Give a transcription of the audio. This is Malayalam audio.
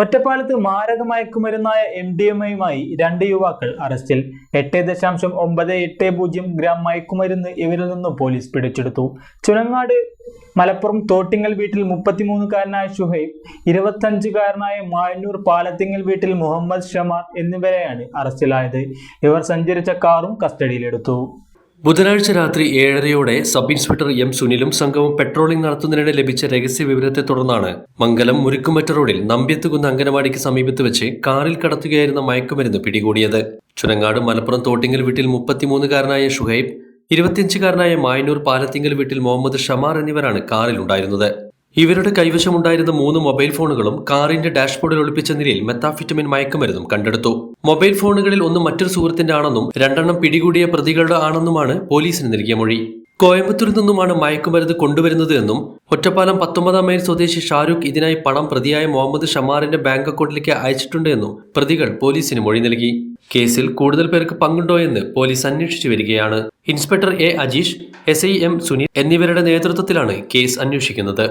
ഒറ്റപ്പാലത്ത് മാരക മയക്കുമരുന്നായ MDMA-യുമായി 2 യുവാക്കൾ അറസ്റ്റിൽ. 8.980 ഗ്രാം മയക്കുമരുന്ന് ഇവരിൽ നിന്നും പോലീസ് പിടിച്ചെടുത്തു. ചുനങ്ങാട് മലപ്പുറം തോട്ടിങ്ങൽ വീട്ടിൽ 33-കാരനായ ഷുഹൈബ്, 25-കാരനായ മായന്നൂർ പാലത്തിങ്ങൽ വീട്ടിൽ മുഹമ്മദ് ഷമാർ എന്നിവരെയാണ് അറസ്റ്റിലായത്. ഇവർ സഞ്ചരിച്ച കാറും കസ്റ്റഡിയിലെടുത്തു. ബുധനാഴ്ച രാത്രി 7:30-യോടെ സബ് ഇൻസ്പെക്ടർ M. സുനിലും സംഘവും പെട്രോളിംഗ് നടത്തുന്നതിനിടെ ലഭിച്ച രഹസ്യ വിവരത്തെ തുടർന്നാണ് മംഗലം മുരിക്കുമറ്റ റോഡിൽ നമ്പ്യത്തുകുന്ന് അംഗനവാടിക്ക് സമീപത്ത് വെച്ച് കാറിൽ കടത്തുകയായിരുന്ന മയക്കുമരുന്ന് പിടികൂടിയത്. ചുനങ്ങാട് മലപ്പുറം തോട്ടിങ്ങൽ വീട്ടിൽ 33-കാരനായ ഷുഹൈബ്, 25-കാരനായ മായന്നൂർ പാലത്തിങ്ങൽ വീട്ടിൽ മുഹമ്മദ് ഷമാർ എന്നിവരാണ് കാറിലുണ്ടായിരുന്നത്. ഇവരുടെ കൈവശമുണ്ടായിരുന്ന 3 മൊബൈൽ ഫോണുകളും കാറിന്റെ ഡാഷ്ബോർഡിൽ ഒളിപ്പിച്ച നിലയിൽ മെത്താഫിറ്റമിൻ മയക്കുമരുന്നും കണ്ടെടുത്തു. മൊബൈൽ ഫോണുകളിൽ ഒന്ന് മറ്റൊരു സുഹൃത്തിന്റെ ആണെന്നും 2 പിടികൂടിയ പ്രതികളുടെ ആണെന്നുമാണ് പോലീസിന് നൽകിയ മൊഴി. കോയമ്പത്തൂരിൽ നിന്നുമാണ് മയക്കുമരുന്ന് കൊണ്ടുവരുന്നത് എന്നും ഒറ്റപ്പാലം 19-ാം മൈൽ സ്വദേശി ഷാരൂഖ് ഇതിനായി പണം പ്രതിയായ മുഹമ്മദ് ഷമാറിന്റെ ബാങ്ക് അക്കൗണ്ടിലേക്ക് അയച്ചിട്ടുണ്ട് എന്നും പ്രതികൾ പോലീസിന് മൊഴി നൽകി. കേസിൽ കൂടുതൽ പേർക്ക് പങ്കുണ്ടോ എന്ന് പോലീസ് അന്വേഷിച്ചു വരികയാണ്. Inspector A. Ajeesh, SI M. Sunil എന്നിവരുടെ നേതൃത്വത്തിലാണ് കേസ് അന്വേഷിക്കുന്നത്.